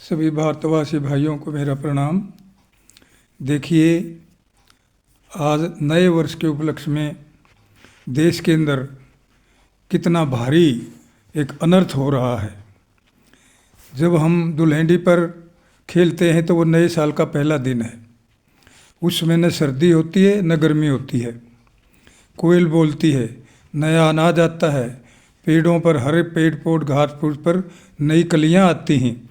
सभी भारतवासी भाइयों को मेरा प्रणाम। देखिए, आज नए वर्ष के उपलक्ष्य में देश के अंदर कितना भारी एक अनर्थ हो रहा है। जब हम दुल्हनडी पर खेलते हैं तो वो नए साल का पहला दिन है। उस समय न सर्दी होती है न गर्मी होती है। कोयल बोलती है, नया अनाज आता है, पेड़ों पर हरे पेड़ पौध घास फूस पर नई कलियां आती हैं,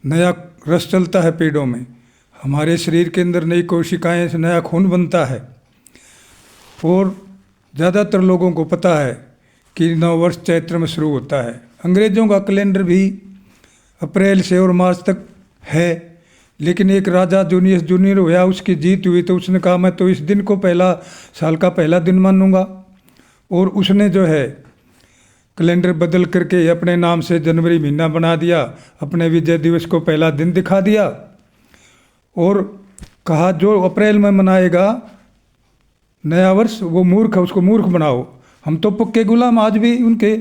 नया रस चलता है पेड़ों में, हमारे शरीर के अंदर नई कोशिकाएं से नया खून बनता है। और ज़्यादातर लोगों को पता है कि नव वर्ष चैत्र में शुरू होता है। अंग्रेज़ों का कैलेंडर भी अप्रैल से और मार्च तक है, लेकिन एक राजा जूनियस जूनियर हुआ, उसकी जीत हुई तो उसने कहा मैं तो इस दिन को पहला साल का पहला दिन मानूंगा, और उसने जो है कैलेंडर बदल करके अपने नाम से जनवरी महीना बना दिया, अपने विजय दिवस को पहला दिन दिखा दिया और कहा जो अप्रैल में मनाएगा नया वर्ष वो मूर्ख है, उसको मूर्ख बनाओ। हम तो पक्के गुलाम आज भी उनके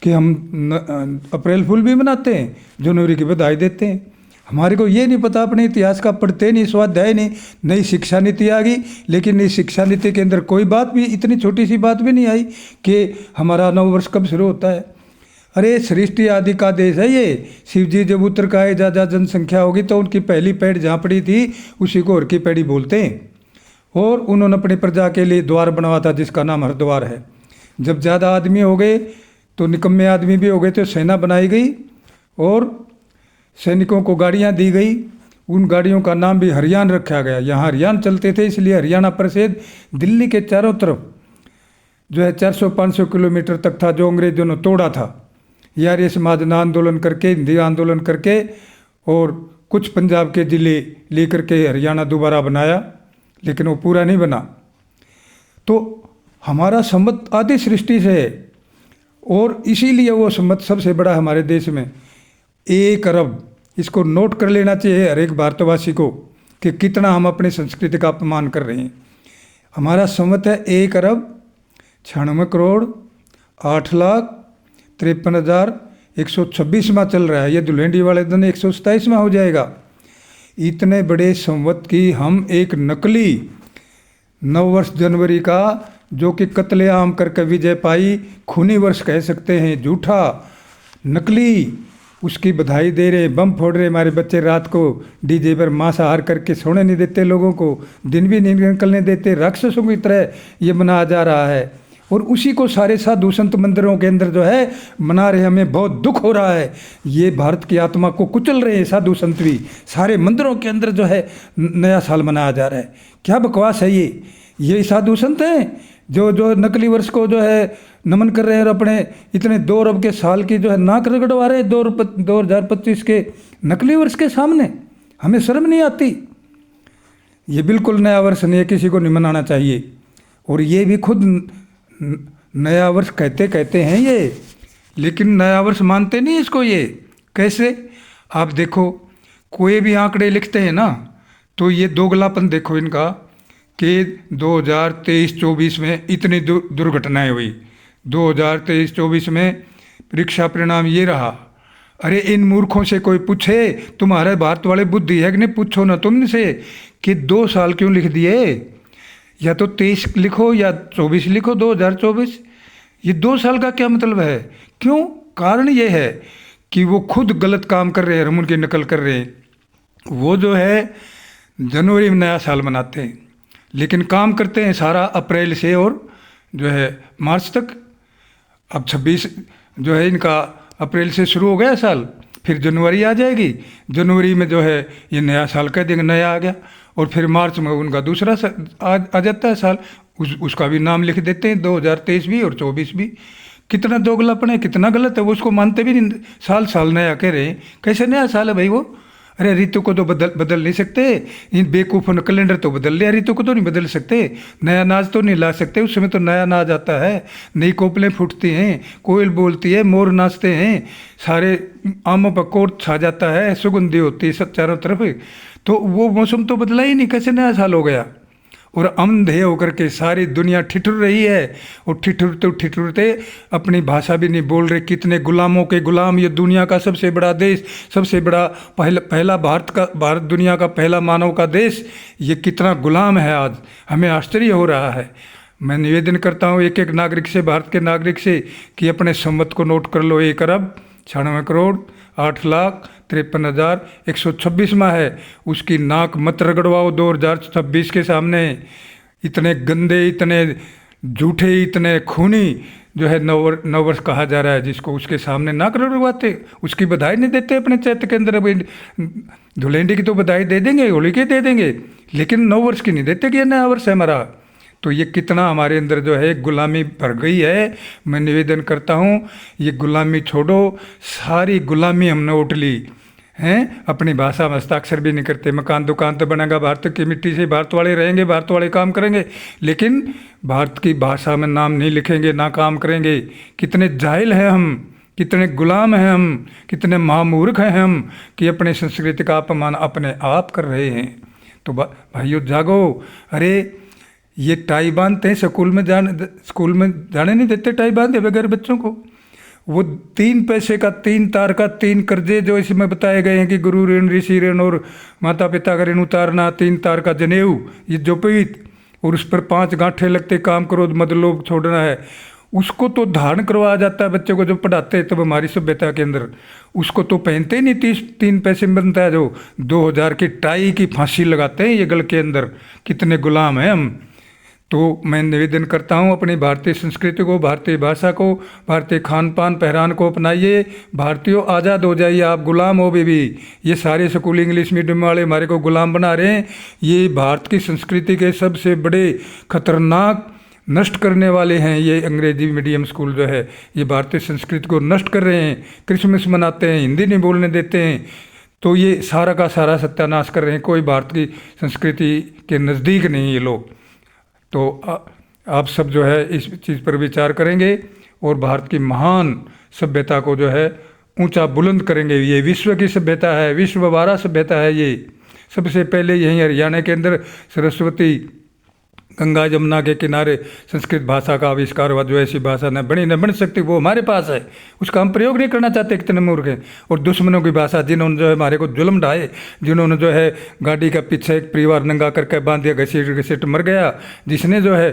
कि हम अप्रैल फूल भी मनाते हैं, जनवरी की बधाई देते हैं। हमारे को ये नहीं पता, अपने इतिहास का पढ़ते नहीं, स्वाध्याय नहीं, नई शिक्षा नीति आ गई, लेकिन नई शिक्षा नीति के अंदर कोई बात भी, इतनी छोटी सी बात भी नहीं आई कि हमारा नव वर्ष कब शुरू होता है। अरे सृष्टि आदि का देश है ये। शिव जी जब उतर का है, ज़्यादा जनसंख्या होगी तो उनकी पहली पेड़ जहाँ पड़ी थी उसी को हर की पेड़ी बोलते हैं, और उन्होंने अपनी प्रजा के लिए द्वार बनवा था जिसका नाम हरिद्वार है। जब ज़्यादा आदमी हो गए तो निकम्मे आदमी भी हो गए तो सेना बनाई गई और सैनिकों को गाड़ियाँ दी गई। उन गाड़ियों का नाम भी हरियाण रखा गया। यहाँ हरियाण चलते थे इसलिए हरियाणा प्रसिद्ध दिल्ली के चारों तरफ जो है 400-500 किलोमीटर तक था, जो अंग्रेजों ने तोड़ा था। यार समाज आंदोलन करके, हिंदी आंदोलन करके और कुछ पंजाब के ज़िले लेकर के हरियाणा दोबारा बनाया, लेकिन वो पूरा नहीं बना। तो हमारा संवत आदि सृष्टि से है और इसीलिए वो संवत सबसे बड़ा हमारे देश में 1 अरब। इसको नोट कर लेना चाहिए हर एक भारतवासी को कि कितना हम अपनी संस्कृति का अपमान कर रहे हैं। हमारा संवत है 1 अरब 96 करोड़ 8,53,126वां चल रहा है। ये दुल्हनडी वाले दिन 127वां हो जाएगा। इतने बड़े संवत की हम एक नकली नववर्ष जनवरी का, जो कि कत्लेआम करके विजय पाई, खूनी वर्ष कह सकते हैं, झूठा नकली, उसकी बधाई दे रहे, बम फोड़ रहे। हमारे बच्चे रात को डीजे पर मांसाहार करके सोने नहीं देते, लोगों को दिन भी नहीं निकलने देते। राक्षसों की तरह ये मनाया जा रहा है और उसी को सारे साधु संत मंदिरों के अंदर जो है मना रहे। हमें बहुत दुख हो रहा है, ये भारत की आत्मा को कुचल रहे हैं साधु संत भी। सारे मंदिरों के अंदर जो है नया साल मनाया जा रहा है। क्या बकवास है ये साधु संत हैं जो नकली वर्ष को जो है नमन कर रहे हैं और अपने इतने 2 अरब के साल की जो है नाक रगड़वा रहे हैं 2025 के नकली वर्ष के सामने। हमें शर्म नहीं आती। ये बिल्कुल नया वर्ष नहीं है, किसी को नहीं मनाना चाहिए। और ये भी खुद नया वर्ष कहते हैं ये, लेकिन नया वर्ष मानते नहीं इसको। ये कैसे, आप देखो कोई भी आंकड़े लिखते हैं ना तो ये दोगलापन देखो इनका कि 2023-24 में इतनी दुर्घटनाएं हुई, 2023-24 में परीक्षा परिणाम ये रहा। अरे इन मूर्खों से कोई पूछे, तुम्हारे भारत वाले बुद्धि है कि नहीं? पूछो ना तुमसे कि 2 साल क्यों लिख दिए, या तो 23 लिखो या 24 लिखो, 2024। ये 2 साल का क्या मतलब है? क्यों? कारण ये है कि वो खुद गलत काम कर रहे हैं, हम उनकी नकल कर रहे हैं। वो जो है जनवरी में नया साल मनाते हैं, लेकिन काम करते हैं सारा अप्रैल से और जो है मार्च तक। अब 26 जो है इनका अप्रैल से शुरू हो गया साल, फिर जनवरी आ जाएगी, जनवरी में जो है ये नया साल कह देंगे, नया आ गया, और फिर मार्च में उनका दूसरा आ जाता है साल, उसका भी नाम लिख देते हैं 2023 भी और 24 भी। कितना दोगलापन है, कितना गलत है। वो उसको मानते भी नहीं, साल नया कह रहे हैं। कैसे नया साल है भाई वो? अरे ऋतु को तो बदल नहीं सकते। इन बेवकूफ़ों ने कैलेंडर तो बदल लिया, ऋतु को तो नहीं बदल सकते। नया नाच तो नहीं ला सकते, उस समय तो नया नाच आता है, नई कोपलें फूटती हैं, कोयल बोलती है, मोर नाचते हैं, सारे आमों पर कोट छा जाता है, सुगंधी होती है सब चारों तरफ। तो वो मौसम तो बदला ही नहीं, कैसे नया साल हो गया? और अंधे होकर के सारी दुनिया ठिठुर रही है, और ठिठुरते ठिठुरते अपनी भाषा भी नहीं बोल रहे। कितने गुलामों के गुलाम, ये दुनिया का सबसे बड़ा देश, सबसे बड़ा पहला भारत दुनिया का पहला मानव का देश, ये कितना गुलाम है आज, हमें आश्चर्य हो रहा है। मैं निवेदन करता हूँ एक एक नागरिक से, भारत के नागरिक से, कि अपने संवत को नोट कर लो। 1 अरब 96 करोड़ 8 लाख 53,126 है, उसकी नाक मत रगड़वाओ 2026 के सामने। इतने गंदे, इतने झूठे, इतने खूनी जो है नववर्ष कहा जा रहा है, जिसको उसके सामने नाक रगड़वाते, उसकी बधाई नहीं देते अपने चैत्र के अंदर। अभी धुलेंडी की तो बधाई दे देंगे, होली की दे देंगे, लेकिन नववर्ष की नहीं देते कि नया वर्ष है हमारा। तो ये कितना हमारे अंदर जो है गुलामी भर गई है। मैं निवेदन करता हूँ, ये गुलामी छोड़ो, सारी गुलामी हमने उठ ली हैं। अपनी भाषा में हस्ताक्षर भी नहीं करते। मकान दुकान तो बनेगा भारत की मिट्टी से, भारत वाले रहेंगे, भारत वाले काम करेंगे, लेकिन भारत की भाषा में नाम नहीं लिखेंगे, ना काम करेंगे। कितने जाहिल हैं हम, कितने गुलाम हैं हम, कितने महामूर्ख हैं हम, कि अपने संस्कृति का अपमान अपने आप कर रहे हैं। तो भाइयों जागो। अरे ये टाई बांधते हैं, स्कूल में जाने नहीं देते टाई बांधे बगैर बच्चों को। वो 3 पैसे का, 3 तार का 3 कर्जे जो इसमें बताए गए हैं कि गुरु ऋण, ऋषि ऋण और माता पिता का ऋण उतारना, 3 तार का जनेऊ, ये जो पीत, और उस पर 5 गांठे लगते, काम करो मदलोभ छोड़ना है, उसको तो धारण करवाया जाता है बच्चों को, जो पढ़ाते हैं तब हमारी सभ्यता के अंदर। उसको तो पहनते ही नहीं, 3 पैसे में बनता है जो 2000 की टाई की फांसी लगाते हैं ये गल के अंदर। कितने गुलाम हैं हम। तो मैं निवेदन करता हूँ, अपनी भारतीय संस्कृति को, भारतीय भाषा को, भारतीय खान पान पहरान को अपनाइए। भारतीयों आज़ाद हो जाइए, आप गुलाम हो भी। ये सारे स्कूल इंग्लिश मीडियम वाले हमारे को गुलाम बना रहे हैं। ये भारत की संस्कृति के सबसे बड़े खतरनाक नष्ट करने वाले हैं। ये अंग्रेजी मीडियम स्कूल जो है, ये भारतीय संस्कृति को नष्ट कर रहे हैं। क्रिसमस मनाते हैं, हिंदी नहीं बोलने देते हैं, तो ये सारा का सारा सत्यानाश कर रहे हैं। कोई भारत की संस्कृति के नज़दीक नहीं ये लोग। तो आप सब जो है इस चीज़ पर विचार करेंगे और भारत की महान सभ्यता को जो है ऊंचा बुलंद करेंगे। ये विश्व की सभ्यता है, विश्व वारा सभ्यता है। ये सबसे पहले यहीं हरियाणा के अंदर सरस्वती गंगा जमुना के किनारे संस्कृत भाषा का आविष्कार हुआ। जो ऐसी भाषा न बनी न बन सकती, वो हमारे पास है, उसका हम प्रयोग नहीं करना चाहते, कितने मूर्ख हैं। और दुश्मनों की भाषा, जिन्होंने जो है हमारे को जुल्म ढाए, जिन्होंने जो है गाड़ी का पीछे एक परिवार नंगा करके बांध दिया, घसीट घसीट मर गया, जिसने जो है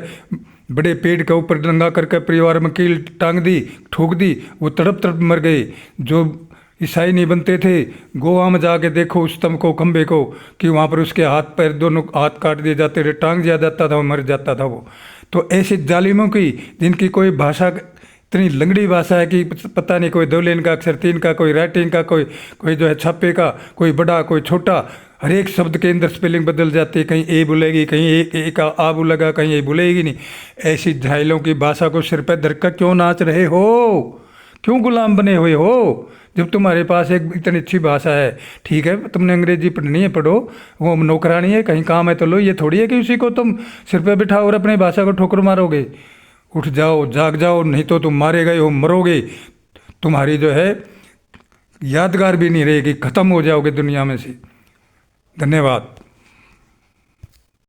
बड़े पेड़ के ऊपर नंगा करके परिवार में कील टांग दी, ठोक दी, वो तड़प तड़प मर गए। जो ईसाई नहीं बनते थे, गोवा में जाके देखो उस स्तंभ को, खंबे को, कि वहाँ पर उसके हाथ पैर दोनों हाथ काट दिए जाते थे, टांग दिया जाता था, वो मर जाता था वो। तो ऐसे जालिमों की, जिनकी कोई भाषा इतनी लंगड़ी भाषा है कि पता नहीं, कोई 2 लेन का अक्षर 3 का, कोई राइटिंग का, कोई जो है छापे का, कोई बड़ा कोई छोटा, हर एक शब्द के अंदर स्पेलिंग बदल जाती है। कहीं ए बोलेगी, कहीं एक आ बोलेगा, कहीं ए बोलेगी नहीं। ऐसी झाइलों की भाषा को सिर पर धरकर क्यों नाच रहे हो? क्यों गुलाम बने हुए हो? जब तुम्हारे पास एक इतनी अच्छी भाषा है, ठीक है तुमने अंग्रेजी पढ़नी है पढ़ो, वो नौकरानी है, कहीं काम है तो लो। ये थोड़ी है कि उसी को तुम सिर पे बिठाओ और अपनी भाषा को ठोकर मारोगे। उठ जाओ, जाग जाओ, नहीं तो तुम मारे गए हो, मरोगे। तुम्हारी जो है यादगार भी नहीं रहेगी, खत्म हो जाओगे दुनिया में से। धन्यवाद।